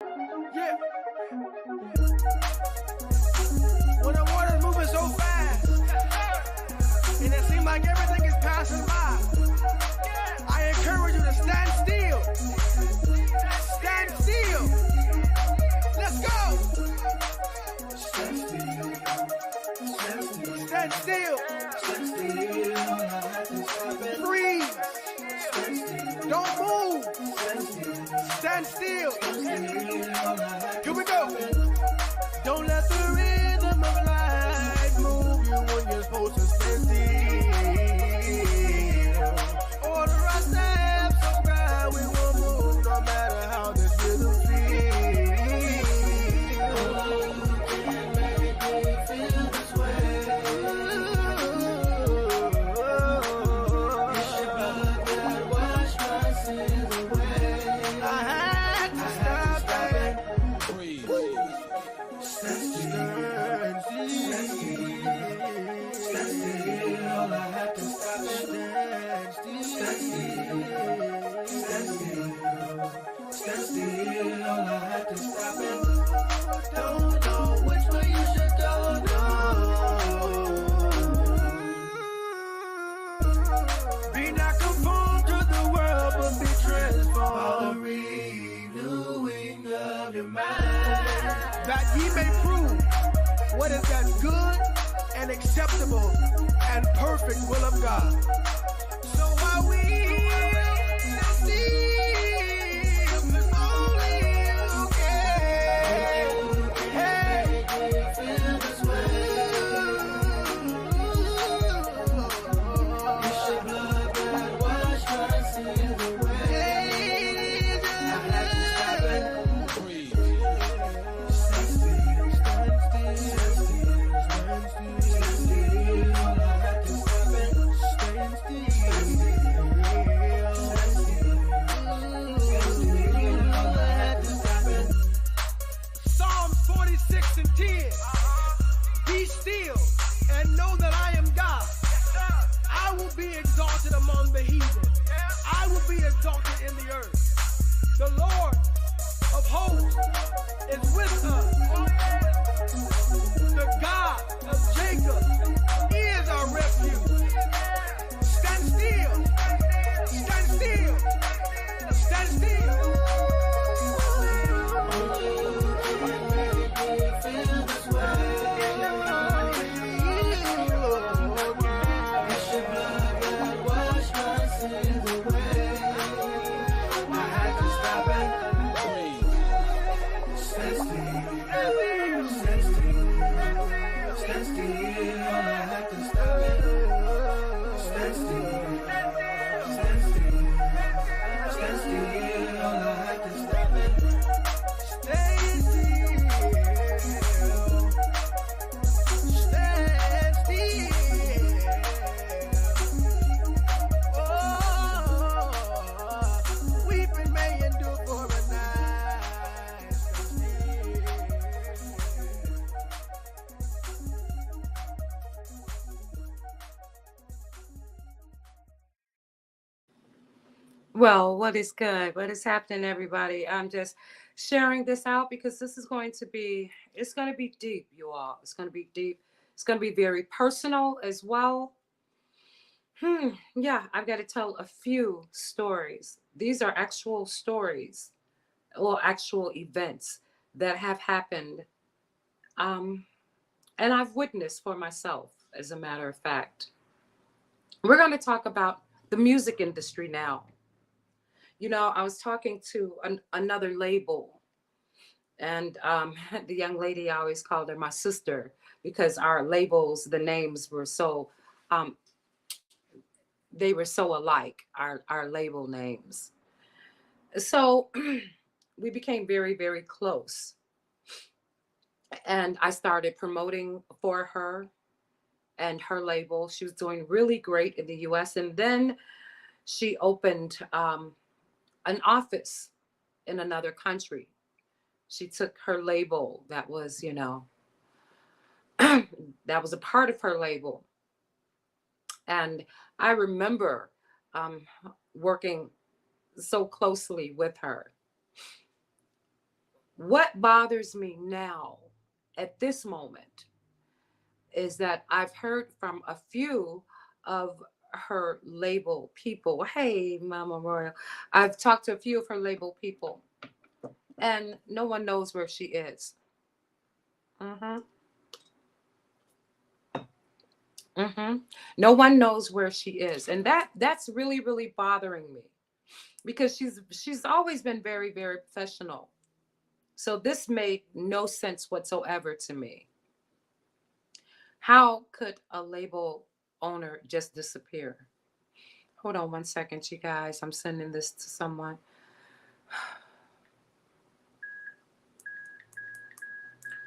Yeah. When the water's moving so fast, and it seems like everything is passing by, I encourage you to stand still. Stand still. Let's go. Stand still. Breathe. Don't move. Stand still. Here we go. Don't let the rhythm of life move you when you're supposed to stand still. Order our steps, so God, we will move no matter how this rhythm feels. Feel this way. It's your blood that washed my sins away. I had to stop it. Breathe. Stand still, all I have to stop it. Stand still, all I have to stop it. Don't know which way you should go, no. Be not conformed to the world, but be transformed. The renewing of your mind, that ye may prove what is that good and acceptable and perfect will of God. So while we see it's only you can, hey, feel this way. It's your blood that washed my sins away. I had to stop it. Breathe. Stand still, stand still, stand still, all I have to stop it. Stand still, all I have to stop it. Psalms 46 and 10. Be still and know that I am God. I will be exalted among the heathen. I will be exalted in the earth. The Lord of hosts is with us. The God of Jacob is our refuge. Stand still. Stand still. Stand still. Feel this way. It's your blood that washed my sins away. I had to stop it. Stand still. Stand still. Stand still. All I have to stop it. Stand still. Stand still. Stand still. All I have to stop it. Stay still. Stand still. Oh, weeping may endure for a night. Stand still. Well, what is good? What is happening, everybody? I'm just sharing this out because this is going to be, it's going to be deep, you all. It's going to be deep. It's going to be very personal as well. Yeah, I've got to tell a few stories. These are actual stories or actual events that have happened. Um, and I've witnessed for myself, as a matter of fact. We're going to talk about the music industry now. You know, I was talking to another label, and the young lady, I always called her my sister because our labels, the names were so, um, they were so alike, our label names. So we became very, very close. And I started promoting for her and her label. She was doing really great in the US. And then she opened an office in another country. She took her label that was, you know, that was a part of her label. And I remember working so closely with her. What bothers me now at this moment is that I've heard from a few of her label people. Hey, Mama Royal. I've talked to a few of her label people, and no one knows where she is. Mm-hmm. Mm-hmm. No one knows where she is, and that's really really bothering me because she's always been very very professional. So this made no sense whatsoever to me. How could a label owner just disappear? Hold on one second, you guys. I'm sending this to someone.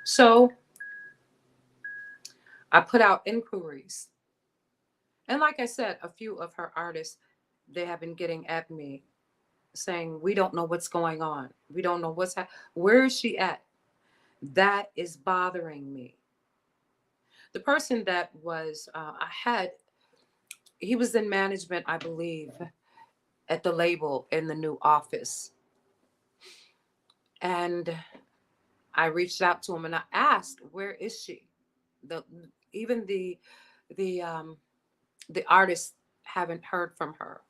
So I put out inquiries. And like I said, a few of her artists, they have been getting at me saying, we don't know what's going on. We don't know where is she at? That is bothering me. The person that was, I had, he was in management, I believe, at the label in the new office. And I reached out to him and I asked, where is she? The even the the artists haven't heard from her.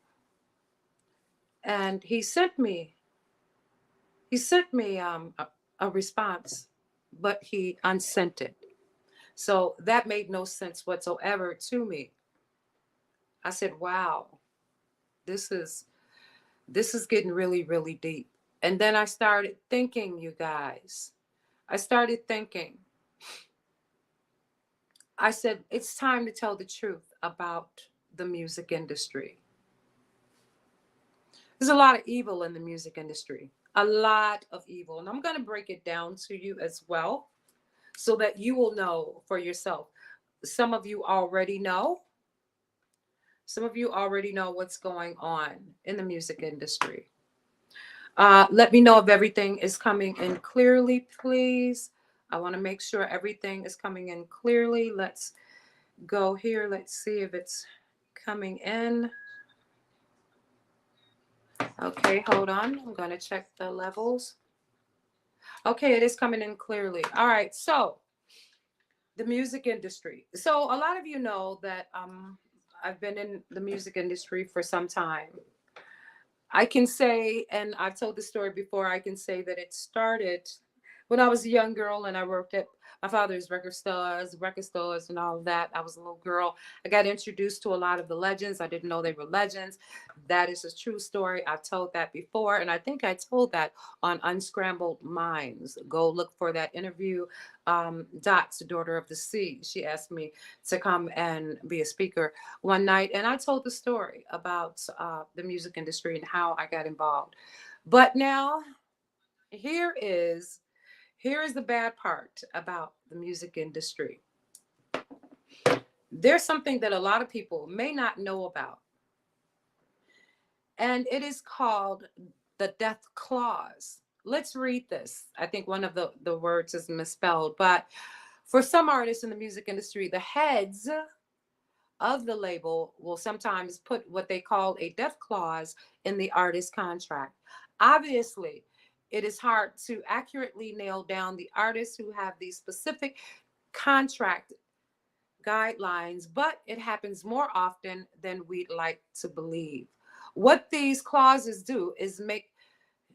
And he sent me a response, but he unsent it. So that made no sense whatsoever to me. I said, wow, this is this is getting really, really deep. And then I started thinking, you guys. I started thinking. I said, it's time to tell the truth about the music industry. There's a lot of evil in the music industry, a lot of evil. And I'm going to break it down to you as well so that you will know for yourself. Some of you already know. Some of you already know what's going on in the music industry. Let me know if everything is coming in clearly, please. I want to make sure everything is coming in clearly. Let's go here. Let's see if it's coming in. Okay, hold on. I'm going to check the levels. Okay, it is coming in clearly. All right, so the music industry. So a lot of you know that I've been in the music industry for some time. I can say, and I've told the story before, I can say that it started when I was a young girl and I worked at my father's record stores, and all of that. I was a little girl. I got introduced to a lot of the legends. I didn't know they were legends. That is a true story. I've told that before, and I think I told that on Unscrambled Minds. Go look for that interview. Dot's daughter of the sea. She asked me to come and be a speaker one night, and I told the story about the music industry and how I got involved. But now, here is here is the bad part about the music industry. There's something that a lot of people may not know about, and it is called the death clause. Let's read this. I think one of the words is misspelled, but for some artists in the music industry, the heads of the label will sometimes put what they call a death clause in the artist contract. Obviously, it is hard to accurately nail down the artists who have these specific contract guidelines, but it happens more often than we'd like to believe. What these clauses do is make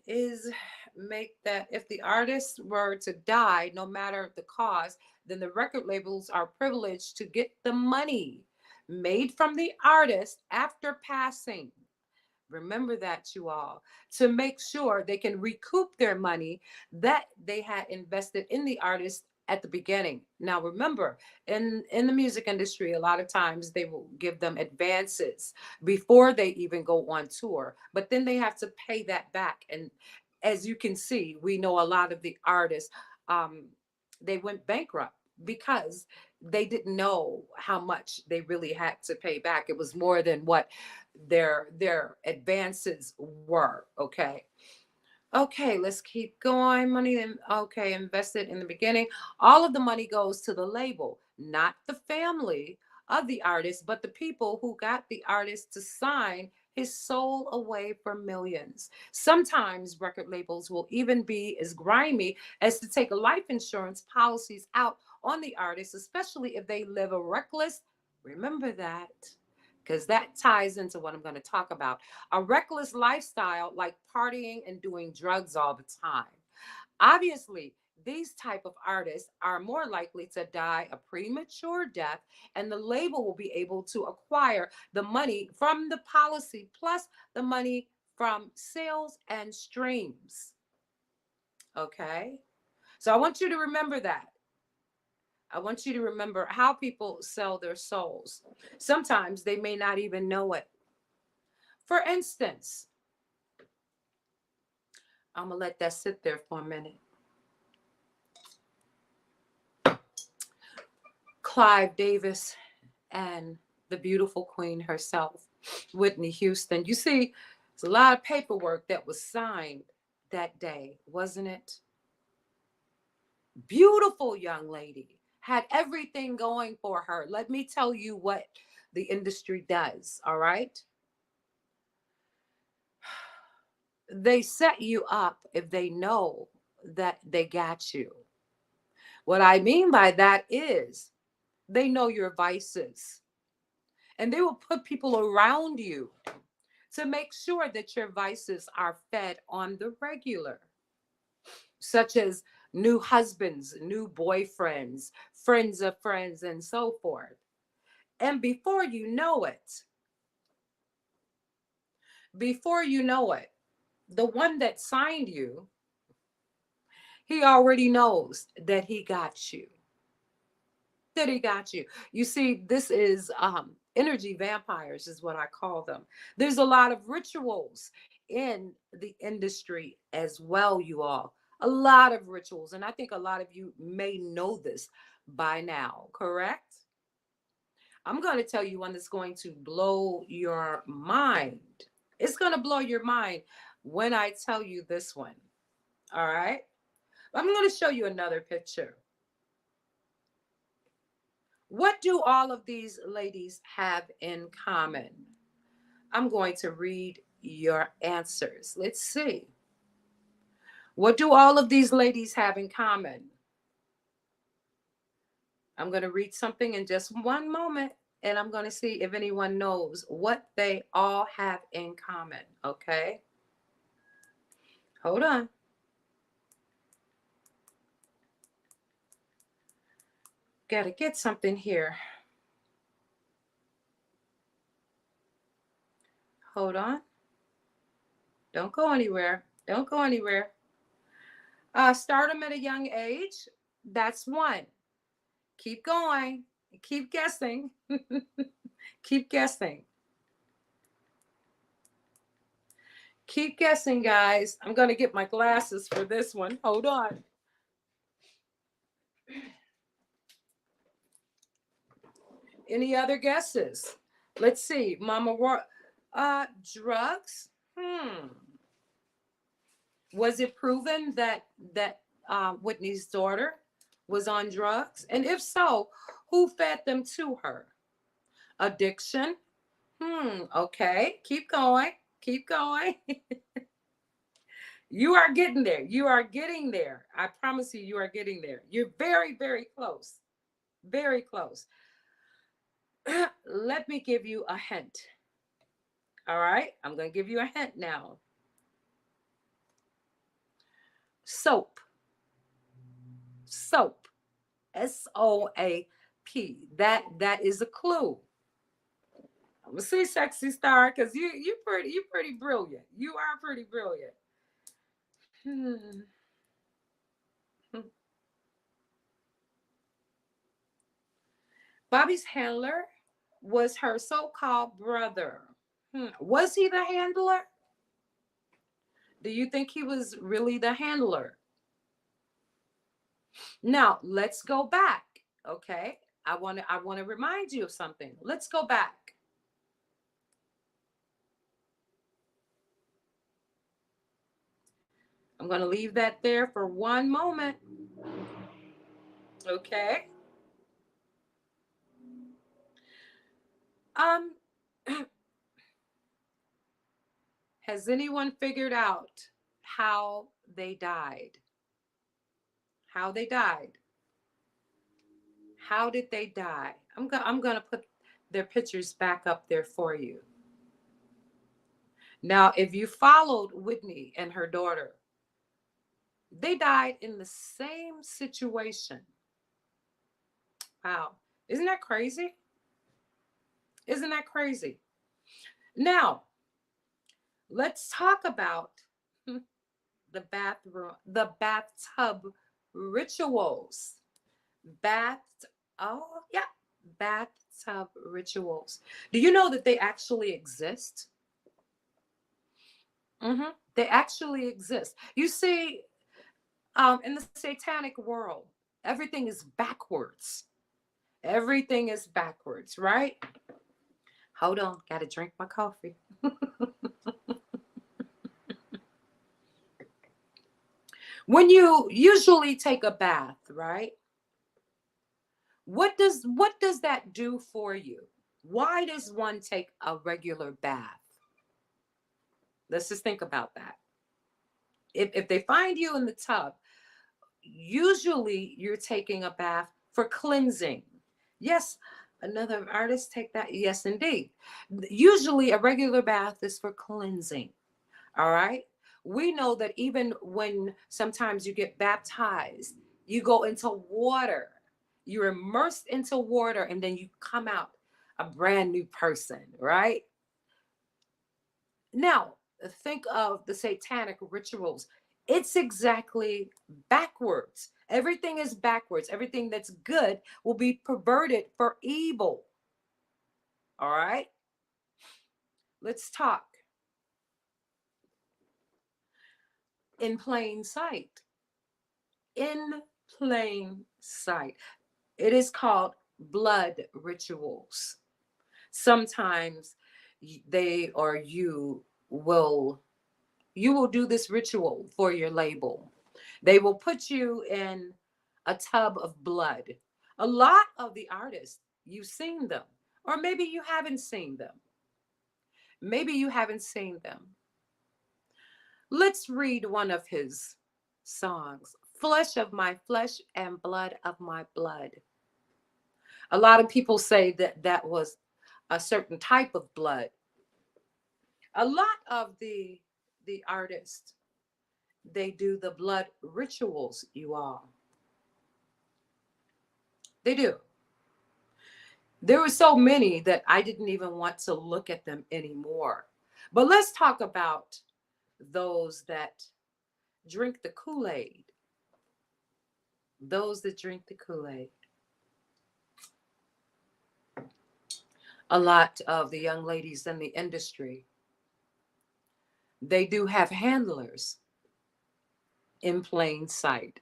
that if the artist were to die, no matter the cause, then the record labels are privileged to get the money made from the artist after passing. Remember that, you all, to make sure they can recoup their money that they had invested in the artist at the beginning. Now, remember, in the music industry, a lot of times they will give them advances before they even go on tour, but then they have to pay that back. And as you can see, we know a lot of the artists, um, they went bankrupt because they didn't know how much they really had to pay back. It was more than what their advances were. Okay, let's keep going. Money, okay, invested in the beginning. All of the money goes to the label, not the family of the artist, but the people who got the artist to sign his soul away for millions. Sometimes record labels will even be as grimy as to take life insurance policies out on the artist, especially if they live a reckless, remember that, because that ties into what I'm going to talk about, a reckless lifestyle like partying and doing drugs all the time. Obviously, these type of artists are more likely to die a premature death, and the label will be able to acquire the money from the policy plus the money from sales and streams. Okay? So I want you to remember that. I want you to remember how people sell their souls. Sometimes they may not even know it. For instance, I'm going to let that sit there for a minute. Clive Davis and the beautiful queen herself, Whitney Houston. You see, there's a lot of paperwork that was signed that day, wasn't it? Beautiful young lady, had everything going for her. Let me tell you what the industry does, all right? They set you up if they know that they got you. What I mean by that is they know your vices, and they will put people around you to make sure that your vices are fed on the regular, such as new husbands, new boyfriends, friends of friends, and so forth. And before you know it, the one that signed you, he already knows that he got you. That he got you. You see, this is energy vampires, is what I call them. There's a lot of rituals in the industry as well, you all. A lot of rituals. And I think a lot of you may know this by now, correct? I'm going to tell you one that's going to blow your mind. It's going to blow your mind when I tell you this one. All right? I'm going to show you another picture. What do all of these ladies have in common? I'm going to read your answers. Let's see. What do all of these ladies have in common? I'm going to read something in just one moment, and I'm going to see if anyone knows what they all have in common, okay? Hold on. Got to get something here. Hold on. Don't go anywhere. Don't go anywhere. Stardom at a young age. That's one. Keep going. Keep guessing. Keep guessing. Keep guessing, guys. I'm going to get my glasses for this one. Hold on. Any other guesses? Let's see. Drugs? Was it proven that Whitney's daughter was on drugs? And if so, who fed them to her? Addiction? Okay. Keep going. Keep going. You are getting there. You are getting there. I promise you, you are getting there. You're very, very close. Very close. Let me give you a hint. All right? I'm going to give you a hint now. Soap. Soap. SOAP. That is a clue. I'm gonna say sexy star because you're pretty brilliant. You are pretty brilliant. Bobby's handler was her so-called brother. Was he the handler? Do you think he was really the handler? Now, let's go back, okay? I want to remind you of something. Let's go back. I'm going to leave that there for one moment. Okay? Has anyone figured out how they died? How they died? How did they die? I'm going to put their pictures back up there for you. Now, if you followed Whitney and her daughter, they died in the same situation. Wow. Isn't that crazy? Isn't that crazy? Now, let's talk about the bathtub rituals. Bathtub rituals. Do you know that they actually exist? They actually exist. You see, in the satanic world, everything is backwards. Everything is backwards, right? Hold on, gotta drink my coffee. When you usually take a bath, right? What does that do for you? Why does one take a regular bath? Let's just think about that. If they find you in the tub, usually you're taking a bath for cleansing. Yes, another artist take that. Yes, indeed. Usually a regular bath is for cleansing. All right. We know that even when sometimes you get baptized, you go into water, you're immersed into water, and then you come out a brand new person, right? Now, think of the satanic rituals. It's exactly backwards. Everything is backwards. Everything that's good will be perverted for evil. All right? Let's talk. In plain sight. In plain sight. It is called blood rituals. Sometimes they or you will do this ritual for your label. They will put you in a tub of blood. A lot of the artists, you've seen them, or maybe you haven't seen them. Maybe you haven't seen them. Let's read one of his songs, Flesh of my flesh and blood of my blood. A lot of people say that that was a certain type of blood. A lot of the artists, they do the blood rituals, you all. They do. There were so many that I didn't even want to look at them anymore. But let's talk about those that drink the Kool-Aid. Those that drink the Kool-Aid. A lot of the young ladies in the industry, they do have handlers in plain sight.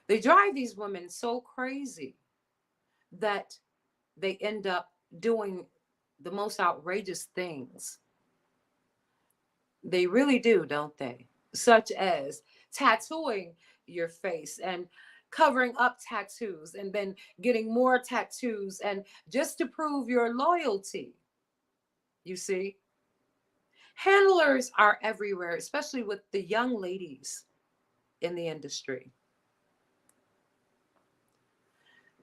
They drive these women so crazy that they end up doing the most outrageous things. They really do, don't they? Such as tattooing your face and covering up tattoos and then getting more tattoos and just to prove your loyalty. You see? Handlers are everywhere, especially with the young ladies in the industry.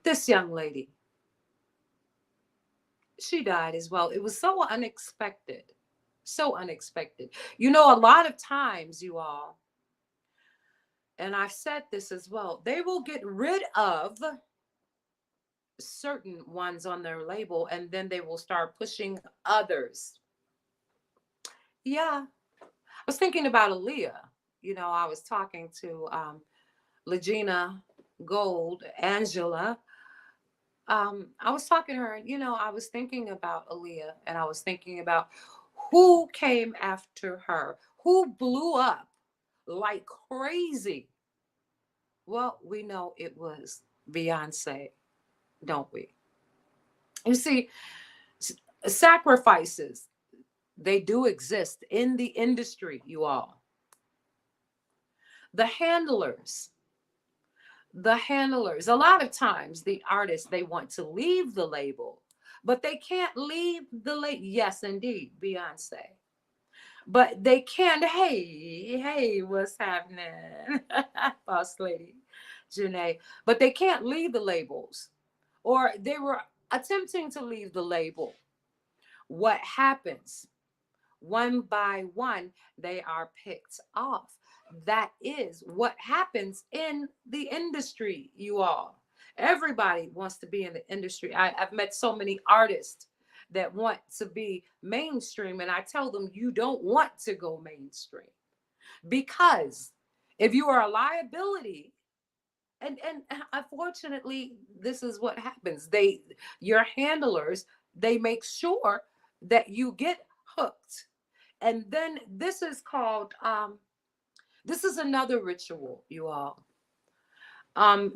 This young lady, she died as well. It was so unexpected. So unexpected. You know, a lot of times, you all, and I've said this as well, they will get rid of certain ones on their label and then they will start pushing others. Yeah. I was thinking about Aaliyah. You know, I was talking to Legina Gold, Angela. I was talking to her, and, you know, I was thinking about Aaliyah and I was thinking about who came after her, who blew up like crazy. Well, we know it was Beyonce, don't we? You see, sacrifices, they do exist in the industry, you all. The handlers, a lot of times the artists, they want to leave the label, but they can't leave the label. Yes, indeed, Beyonce. But they can't. Hey, what's happening? Boss lady Janae. But they can't leave the labels, or they were attempting to leave the label. What happens? One by one, they are picked off. That is what happens in the industry, you all. Everybody wants to be in the industry. I've met so many artists that want to be mainstream, and I tell them, you don't want to go mainstream, because if you are a liability, and unfortunately, this is what happens. Your handlers, they make sure that you get hooked. And then this is called this is another ritual, you all.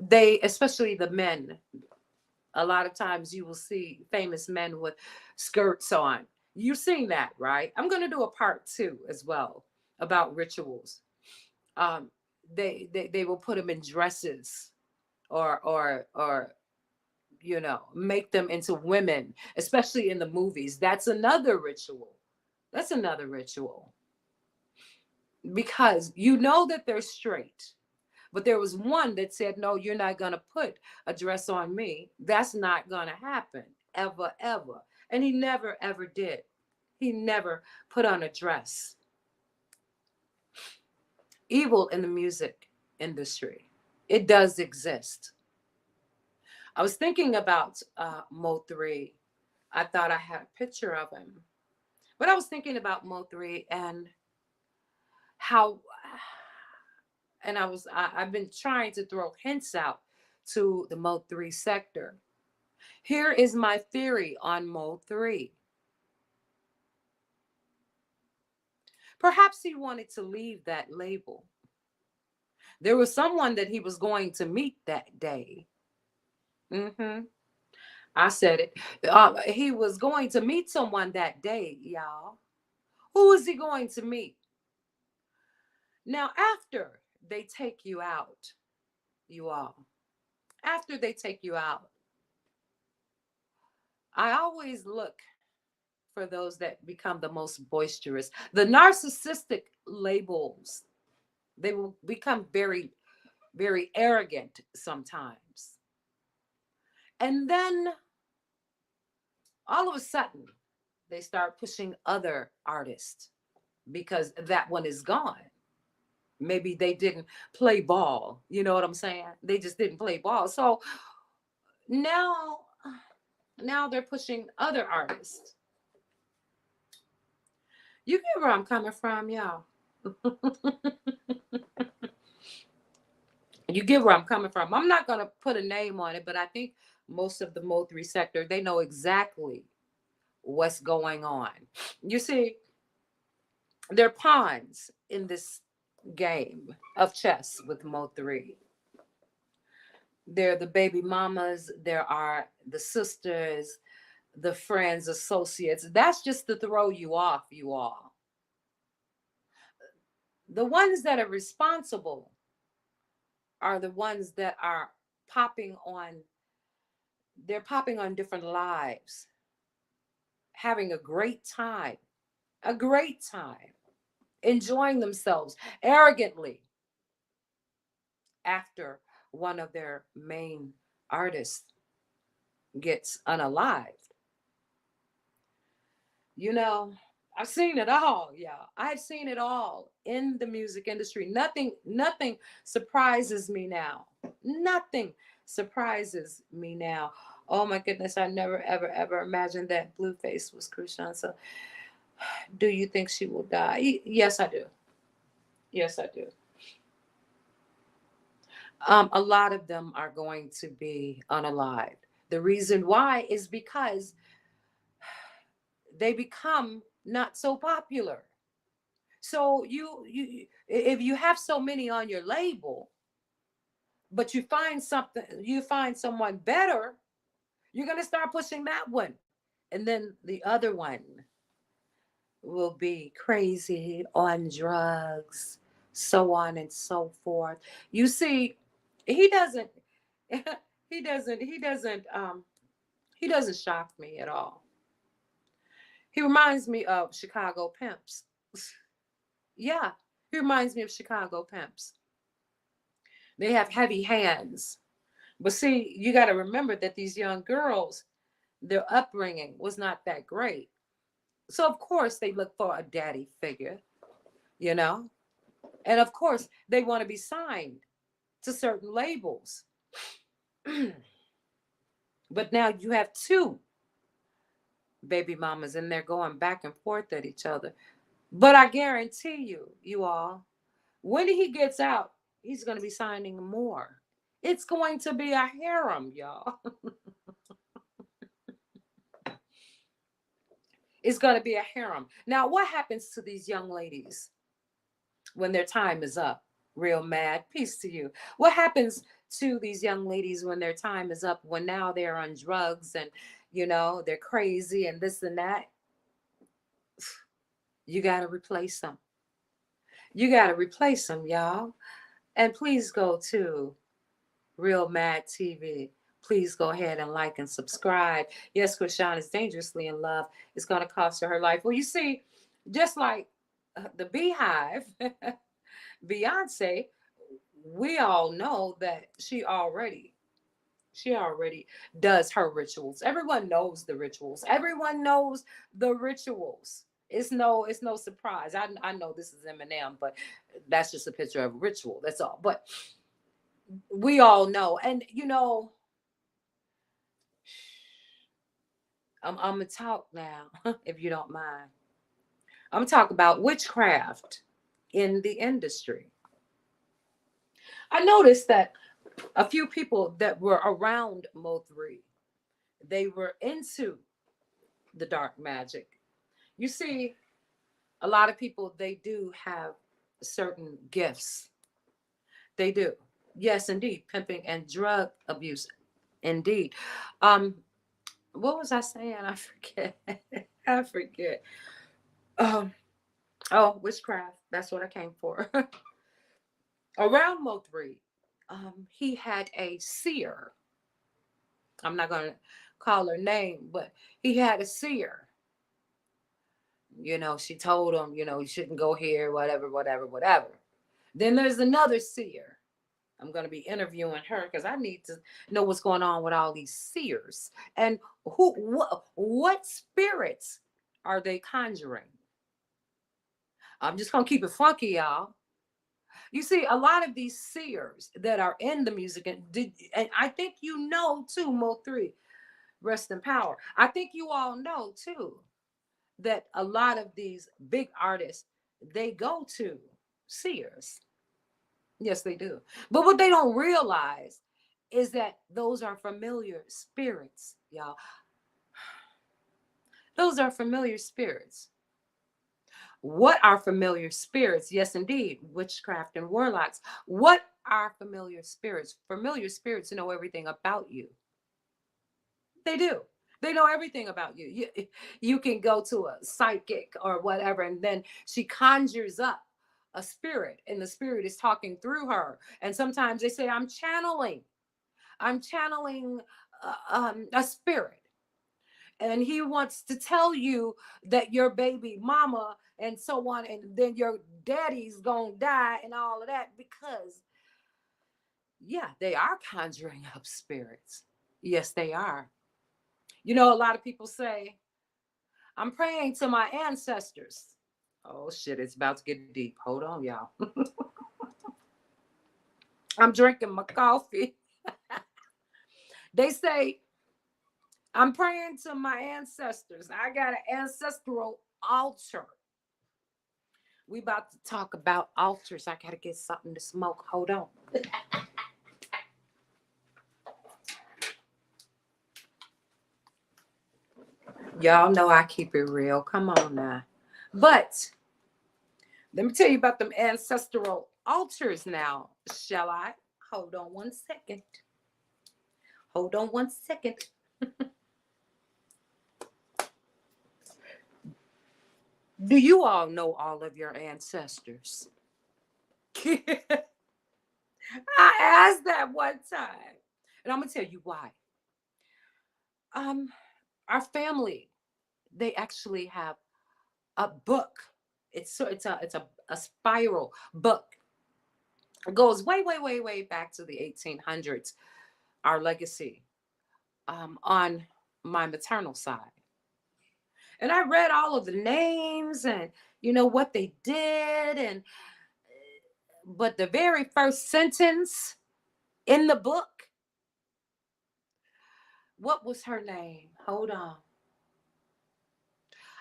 They, especially the men, a lot of times you will see famous men with skirts on. You've seen that, right? I'm going to do a part 2 as well about rituals. um they will put them in dresses, or make them into women, especially in the movies. That's another ritual. That's another ritual, because you know that they're straight. But there was one that said, no, you're not going to put a dress on me. That's not going to happen, ever, ever. And he never, ever did. He never put on a dress. Evil in the music industry, it does exist. I was thinking about Mo3. I thought I had a picture of him. But I was thinking about Mo3 and how, and I've been trying to throw hints out to the Mo3 sector. Here is my theory on Mo3. Perhaps he wanted to leave that label. There was someone that he was going to meet that day. I said it. He was going to meet someone that day, y'all. Who is he going to meet? Now, after they take you out, you all, after they take you out, I always look for those that become the most boisterous. The narcissistic labels, they will become very, very arrogant sometimes. And then all of a sudden, they start pushing other artists because that one is gone. Maybe they didn't play ball. You know what I'm saying? They just didn't play ball. So now, they're pushing other artists. You get where I'm coming from, y'all. You get where I'm coming from. I'm not going to put a name on it, but I think most of the Mo3 sector, they know exactly what's going on. You see, they're pawns in this game of chess with Mo3. They're the baby mamas, there are the sisters, the friends, associates. That's just to throw you off, you all. The ones that are responsible are the ones that are popping on, they're popping on different lives, having a great time, enjoying themselves arrogantly after one of their main artists gets unalived. You know, I've seen it all, y'all. I've seen it all in the music industry. Nothing surprises me now. Nothing surprises me now. Oh my goodness, I never, ever, ever imagined that Blueface was Krishan. So, do you think she will die? Yes, I do. Yes, I do. A lot of them are going to be unalived. The reason why is because they become not so popular. So you if you have so many on your label, but you find someone better, you're going to start pushing that one. And then the other one will be crazy on drugs, so on and so forth. You see, he doesn't he doesn't shock me at all. He reminds me of Chicago pimps. Yeah, he reminds me of Chicago pimps. They have heavy hands. But see, you got to remember that these young girls, their upbringing was not that great. So, of course, they look for a daddy figure, you know? And of course, they want to be signed to certain labels. But now you have two baby mamas and they're going back and forth at each other. But I guarantee you, you all, when he gets out, he's going to be signing more. It's going to be a harem, y'all. It's going to be a harem. Now, what happens to these young ladies when their time is up? Real mad. Peace to you. What happens to these young ladies when their time is up, when now they're on drugs and, they're crazy and this and that? You got to replace them. You got to replace them, y'all. And please go to Real Mad TV. Please go ahead and like and subscribe. Yes, Krishan is dangerously in love. It's going to cost her life. Well, you see, just like the Beehive, Beyonce, we all know that she already does her rituals. Everyone knows the rituals. Everyone knows the rituals. It's no surprise. I know this is Eminem, but that's just a picture of a ritual. That's all. But we all know. And I'm gonna talk now, if you don't mind. I'm gonna talk about witchcraft in the industry. I noticed that a few people that were around Mo3, they were into the dark magic. You see, a lot of people, they do have certain gifts. They do. Yes, indeed. Pimping and drug abuse. Indeed. Um, what was I saying? I forget. I forget. Um, witchcraft. That's what I came for. Around Mo3, he had a seer. I'm not gonna call her name, but he had a seer. She told him, you shouldn't go here, whatever, whatever, whatever. Then there's another seer. I'm going to be interviewing her because I need to know what's going on with all these seers and what spirits are they conjuring. I'm just going to keep it funky, y'all. You see, a lot of these seers that are in the music, and I think too, Mo3, rest in power. I think you all know too that a lot of these big artists, they go to seers. Yes, they do. But what they don't realize is that those are familiar spirits, y'all. Those are familiar spirits. What are familiar spirits? Yes, indeed. Witchcraft and warlocks. What are familiar spirits? Familiar spirits know everything about you. They do. They know everything about you. You can go to a psychic or whatever, and then she conjures up a spirit, and the spirit is talking through her. And sometimes they say, I'm channeling a spirit. And he wants to tell you that your baby mama and so on, and then your daddy's gonna die and all of that, because, yeah, they are conjuring up spirits. Yes, they are. A lot of people say, I'm praying to my ancestors. Oh, shit, it's about to get deep. Hold on, y'all. I'm drinking my coffee. They say, I'm praying to my ancestors. I got an ancestral altar. We about to talk about altars. I got to get something to smoke. Hold on. Y'all know I keep it real. Come on now. But let me tell you about them ancestral altars now, shall I? Hold on one second. Hold on one second. Do you all know all of your ancestors? I asked that one time. And I'm going to tell you why. Our family, they actually have a book. It's a spiral book. It goes way, way, way, way back to the 1800s. Our legacy, on my maternal side, and I read all of the names and what they did, and but the very first sentence in the book, what was her name? Hold on.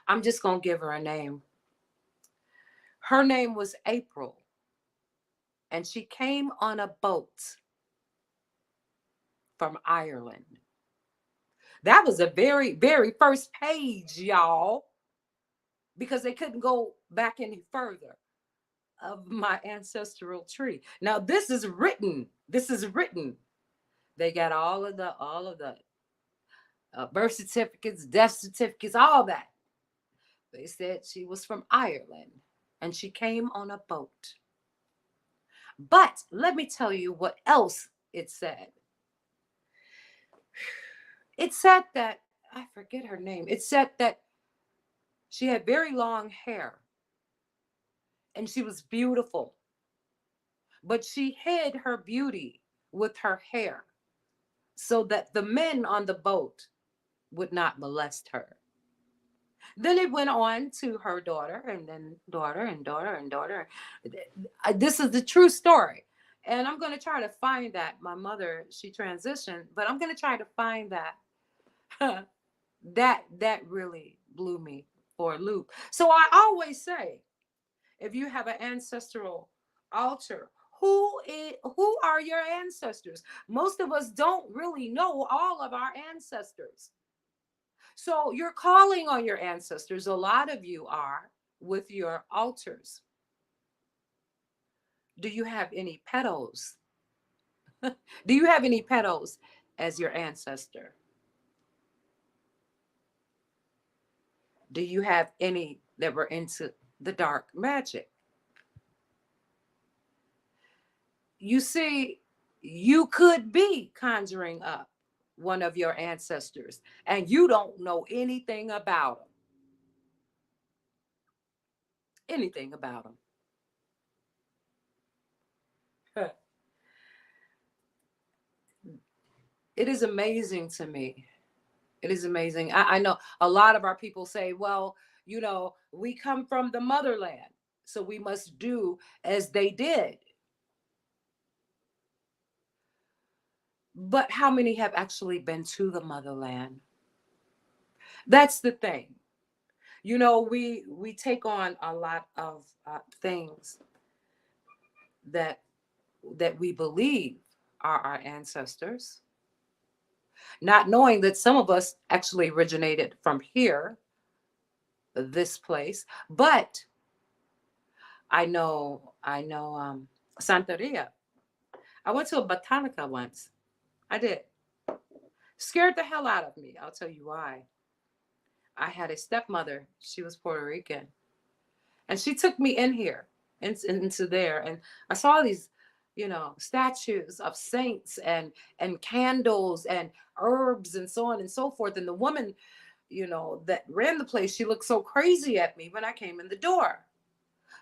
I'm just going to give her a name. Her name was April, and she came on a boat from Ireland. That was a very, very first page, y'all, because they couldn't go back any further of my ancestral tree. Now, this is written. This is written. They got all of the birth certificates, death certificates, all that. They said she was from Ireland and she came on a boat. But let me tell you what else it said. It said that, I forget her name. It said that she had very long hair and she was beautiful, but she hid her beauty with her hair so that the men on the boat would not molest her. Then it went on to her daughter, and then daughter and daughter and daughter. This is the true story. And I'm going to try to find that. My mother, she transitioned, but I'm going to try to find that. that really blew me for a loop. So I always say, if you have an ancestral altar, who are your ancestors? Most of us don't really know all of our ancestors. So you're calling on your ancestors. A lot of you are with your altars. Do you have any pedos? Do you have any pedos as your ancestor? Do you have any that were into the dark magic? You see, you could be conjuring up one of your ancestors and you don't know anything about them. Anything about them. It is amazing to me. It is amazing. I know a lot of our people say, well, we come from the motherland, so we must do as they did. But how many have actually been to the motherland? That's the thing. We take on a lot of things that we believe are our ancestors, not knowing that some of us actually originated from here, this place. But I know Santeria. I went to a botanica once. I did. Scared the hell out of me. I'll tell you why. I had a stepmother. She was Puerto Rican. And she took me in here, into there. And I saw these, statues of saints and candles and herbs and so on and so forth. And the woman, that ran the place, she looked so crazy at me when I came in the door.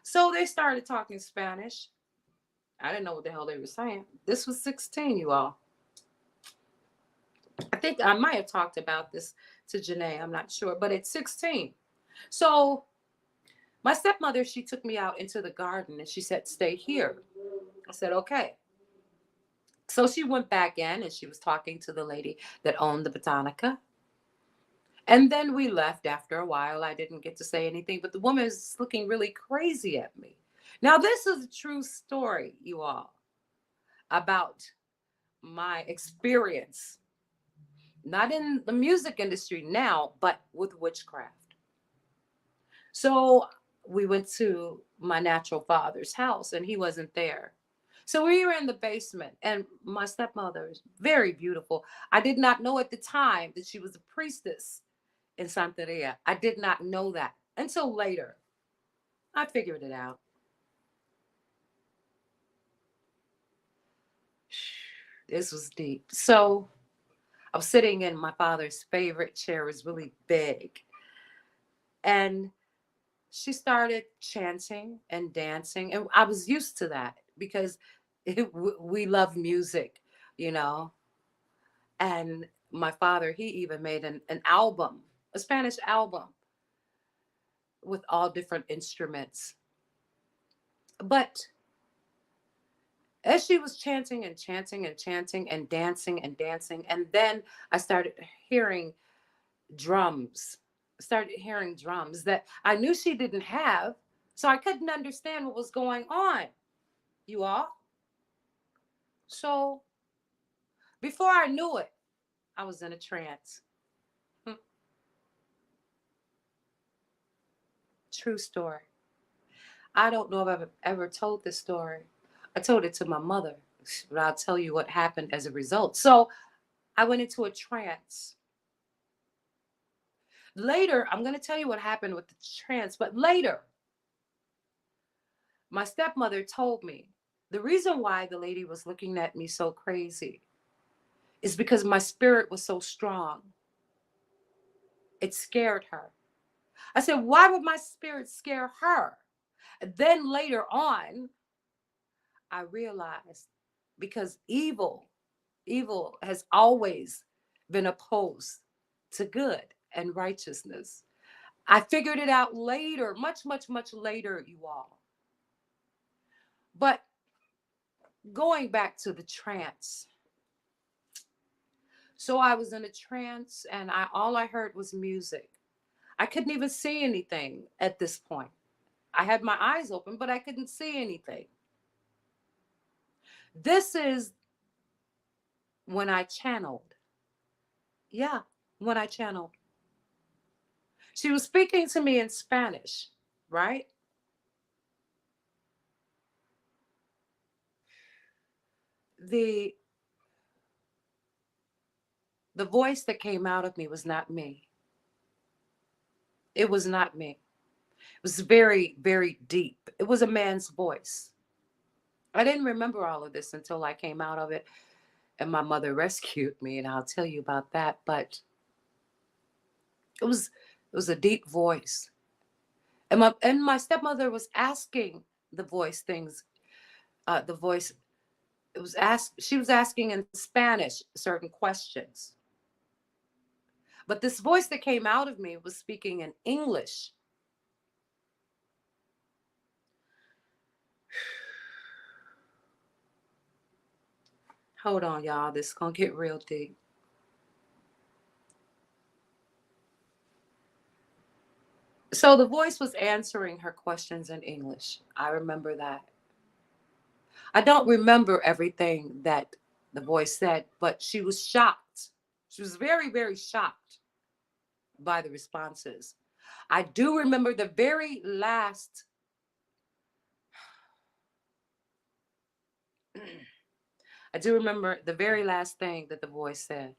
So they started talking Spanish. I didn't know what the hell they were saying. This was 16, you all. I think I might have talked about this to Janae. I'm not sure, but it's 16. So my stepmother, she took me out into the garden and she said, stay here. I said, okay. So she went back in and she was talking to the lady that owned the botanica. And then we left after a while. I didn't get to say anything, but the woman is looking really crazy at me. Now, this is a true story, you all, about my experience, not in the music industry now, but with witchcraft. So we went to my natural father's house and he wasn't there. So we were in the basement and my stepmother is very beautiful. I did not know at the time that she was a priestess in Santeria. I did not know that until later. I figured it out. This was deep. So I was sitting in my father's favorite chair. It was really big. And she started chanting and dancing, and I was used to that because we love music, you know. And my father, he even made an album, a Spanish album with all different instruments. But as she was chanting and chanting and chanting and dancing, and then I started hearing drums. Started hearing drums that I knew she didn't have, so I couldn't understand what was going on, you all. So before I knew it, I was in a trance. Hmm. True story. I don't know if I've ever told this story. I told it to my mother, but I'll tell you what happened as a result. So I went into a trance. Later, I'm going to tell you what happened with the trance, but later, my stepmother told me the reason why the lady was looking at me so crazy is because my spirit was so strong. It scared her. I said, why would my spirit scare her? And then later on, I realized because evil has always been opposed to good and righteousness. I figured it out later, much, much, much later, you all. But going back to the trance. So I was in a trance and all I heard was music. I couldn't even see anything at this point. I had my eyes open, but I couldn't see anything. This is when I channeled. Yeah, when I channeled. She was speaking to me in Spanish, right? The the voice that came out of me was not me. It was not me. It was very, very deep. It was a man's voice. I didn't remember all of this until I came out of it and my mother rescued me, and I'll tell you about that. But it was a deep voice. And my stepmother was asking the voice things. The voice it was asked she was asking in Spanish certain questions. But this voice that came out of me was speaking in English. Hold on, y'all. This is gonna get real deep. So the voice was answering her questions in English. I remember that. I don't remember everything that the voice said, but she was shocked. She was very, very shocked by the responses. I do remember the very last, I do remember the very last thing that the voice said.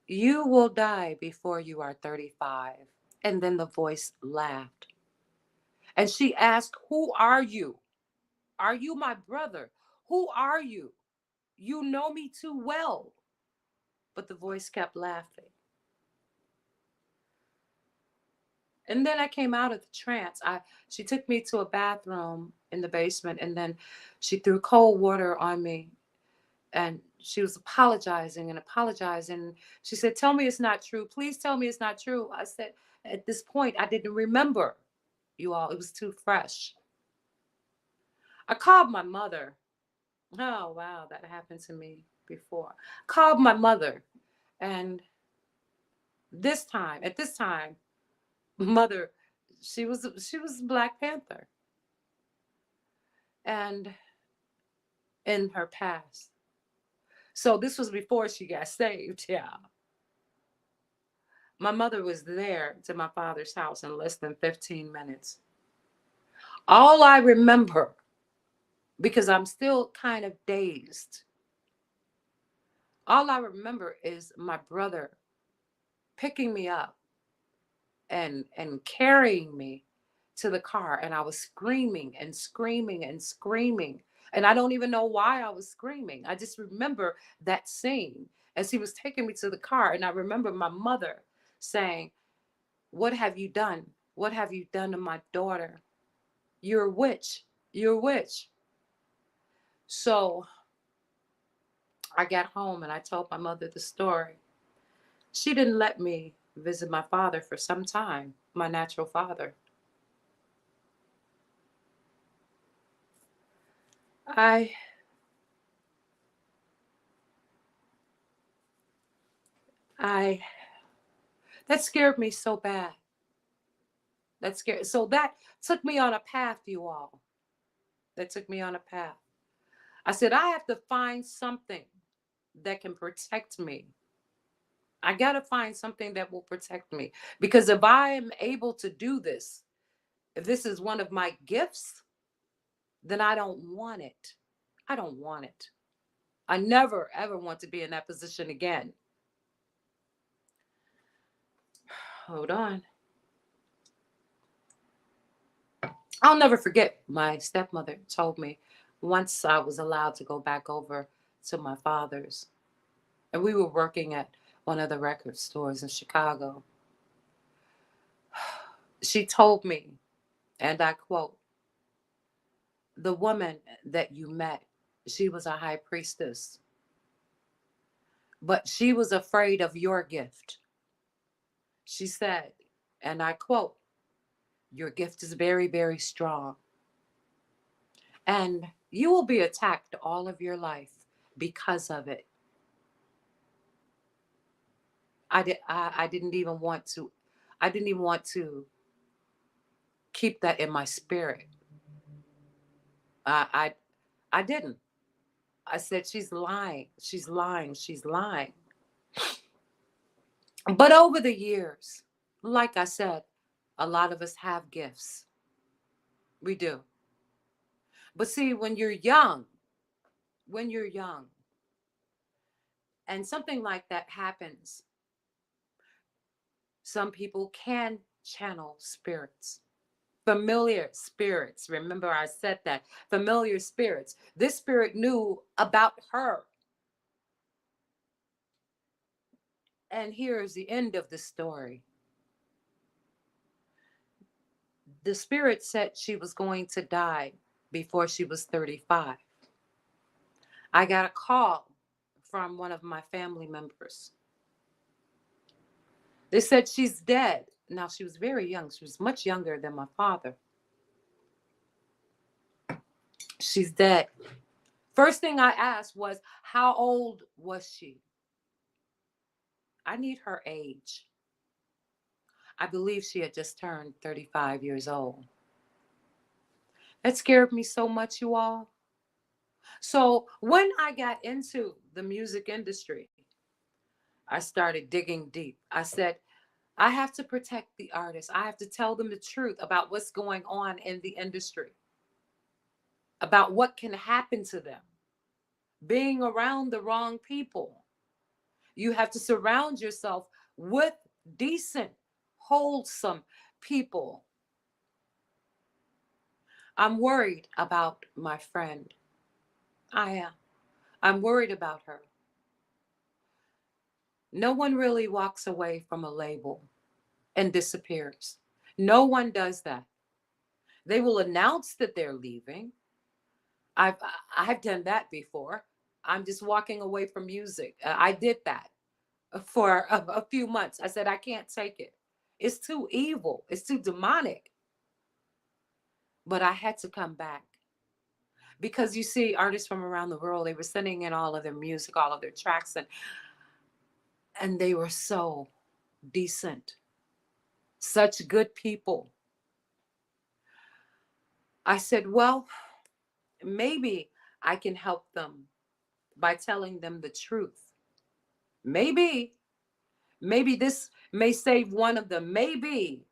You will die before you are 35. And then the voice laughed. And she asked, who are you? Are you my brother? Who are you? You know me too well. But the voice kept laughing. And then I came out of the trance. She took me to a bathroom in the basement, and then she threw cold water on me, and she was apologizing and apologizing. She said, tell me it's not true. Please tell me it's not true. I said, at this point, I didn't remember, you all. It was too fresh. I called my mother. Oh, wow, that happened to me before. Called my mother, and at this time, mother, she was Black Panther, and in her past. So this was before she got saved. Yeah. My mother was there to my father's house in less than 15 minutes. All I remember, because I'm still kind of dazed, all I remember is my brother picking me up and carrying me to the car, and I was screaming and screaming and screaming, and I don't even know why I was screaming. I just remember that scene as he was taking me to the car, and I remember my mother saying, what have you done? What have you done to my daughter? You're a witch. You're a witch. So I got home and I told my mother the story. She didn't let me visit my father for some time, my natural father. I I that scared me so bad. That scared so that took me on a path, you all. That took me on a path. I said, I have to find something that can protect me. I got to find something that will protect me. Because if I am able to do this, if this is one of my gifts, then I don't want it. I don't want it. I never, ever want to be in that position again. Hold on. I'll never forget my stepmother told me once I was allowed to go back over to my father's, and we were working at one of the record stores in Chicago. She told me, and I quote, the woman that you met, she was a high priestess, but she was afraid of your gift. She said, and I quote, your gift is very, very strong, and you will be attacked all of your life because of it. I didn't even want to, I didn't even want to keep that in my spirit. I, I, I didn't. I said, she's lying. She's lying. She's lying. But over the years, like I said, a lot of us have gifts. We do. But see, when you're young, and something like that happens, some people can channel spirits, familiar spirits. Remember, I said that familiar spirits. This spirit knew about her. And here's the end of the story. The spirit said she was going to die before she was 35. I got a call from one of my family members. They said she's dead. Now, she was very young. She was much younger than my father. She's dead. First thing I asked was, how old was she? I need her age. I believe she had just turned 35 years old. That scared me so much, you all. So when I got into the music industry, I started digging deep. I said, I have to protect the artists. I have to tell them the truth about what's going on in the industry, about what can happen to them, being around the wrong people. You have to surround yourself with decent, wholesome people. I'm worried about my friend. I am. I'm worried about her. No one really walks away from a label and disappears. No one does that. They will announce that they're leaving. I've I've done that before. I'm just walking away from music. I did that for a few months. I said I can't take it. It's too evil. It's too demonic. But I had to come back because you see, artists from around the world, they were sending in all of their music, all of their tracks, and they were so decent, such good people. I said, well, maybe I can help them by telling them the truth. Maybe, maybe this may save one of them. Maybe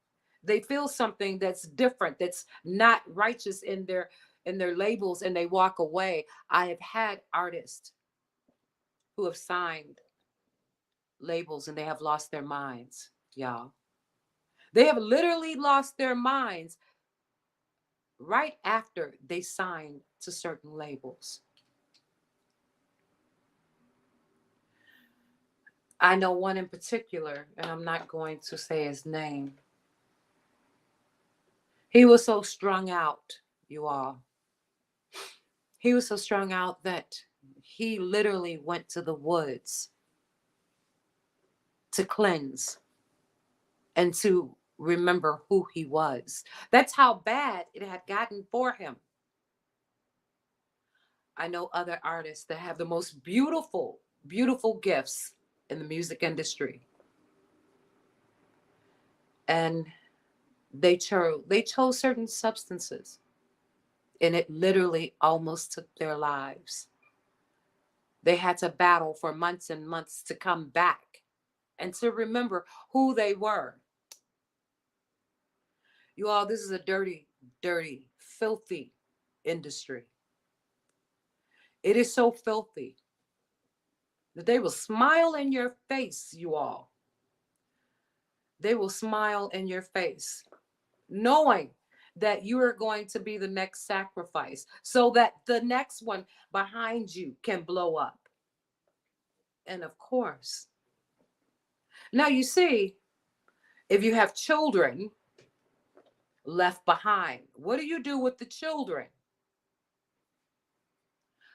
they feel something that's different, that's not righteous in their labels, and they walk away. I have had artists who have signed labels and they have lost their minds, y'all. They have literally lost their minds right after they signed to certain labels. I know one in particular, and I'm not going to say his name, He was so strung out, you all. He was so strung out that he literally went to the woods to cleanse and to remember who he was. That's how bad it had gotten for him. I know other artists that have the most beautiful, beautiful gifts in the music industry. And they chose certain substances, and it literally almost took their lives. They had to battle for months and months to come back and to remember who they were. You all, this is a dirty, dirty, filthy industry. It is so filthy that they will smile in your face, you all. They will smile in your face, knowing that you are going to be the next sacrifice so that the next one behind you can blow up. And of course, now you see, if you have children left behind, what do you do with the children?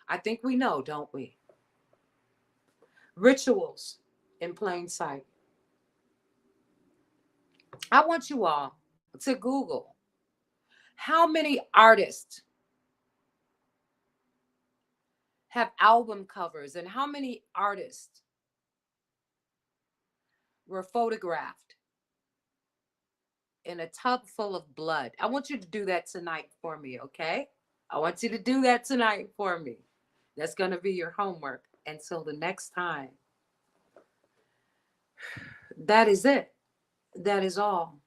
I think we know, don't we? Rituals in plain sight. I want you all to Google how many artists have album covers and how many artists were photographed in a tub full of blood. I want you to do that tonight for me, okay? I want you to do that tonight for me. That's going to be your homework until the next time. That is it. That is all.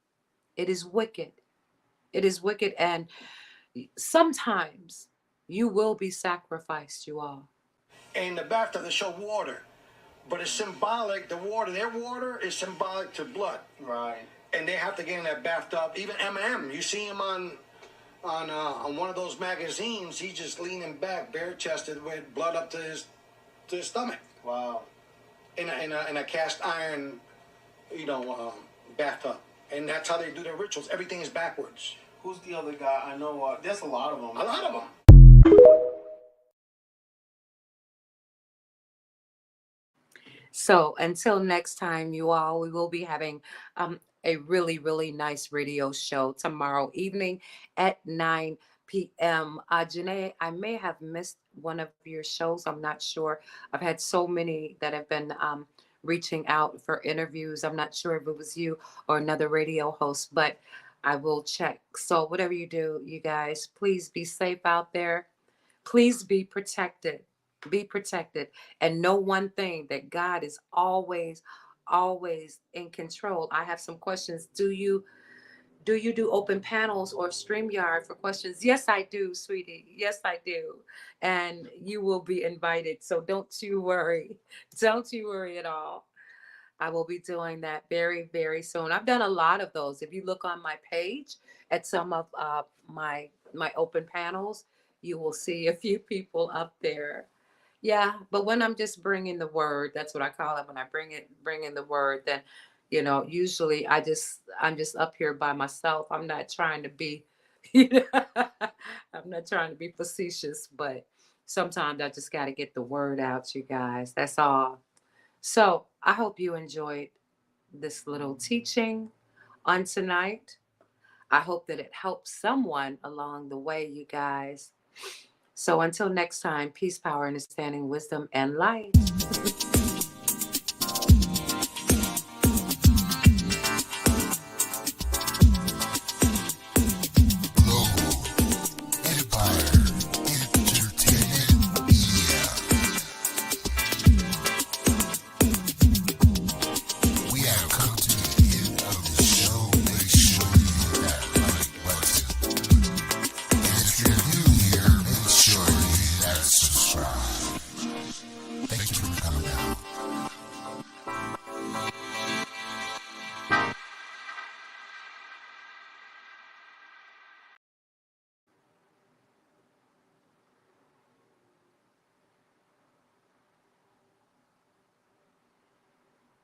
It is wicked. It is wicked. And sometimes you will be sacrificed, you all. In the bathtub, they show water, but it's symbolic. The water, their water, is symbolic to blood. Right. And they have to get in that bathtub. Even Eminem, you see him on one of those magazines. He's just leaning back, bare chested, with blood up to his stomach. Wow. In a cast iron, bathtub. And that's how they do their rituals. Everything is backwards. Who's the other guy? I know there's a lot of them. A lot of them. So until next time, you all, we will be having a really, really nice radio show tomorrow evening at 9 p.m. Janae, I may have missed one of your shows. I'm not sure. I've had so many that have been reaching out for interviews. I'm not sure if it was you or another radio host, but I will check. So whatever you do, you guys, please be safe out there. Please be protected. Be protected. And know one thing, that God is always, always in control. I have some questions. Do you do open panels or StreamYard for questions? Yes, I do, sweetie. Yes, I do. And you will be invited. So don't you worry. Don't you worry at all. I will be doing that very, very soon. I've done a lot of those. If you look on my page at some of my open panels, you will see a few people up there. Yeah, but when I'm just bringing the word, that's what I call it. When I bring in the word, then, usually I'm just up here by myself. I'm not trying to be, I'm not trying to be facetious, but sometimes I just got to get the word out, you guys. That's all. So I hope you enjoyed this little teaching on tonight. I hope that it helps someone along the way, you guys. So until next time, peace, power, understanding, wisdom, and light.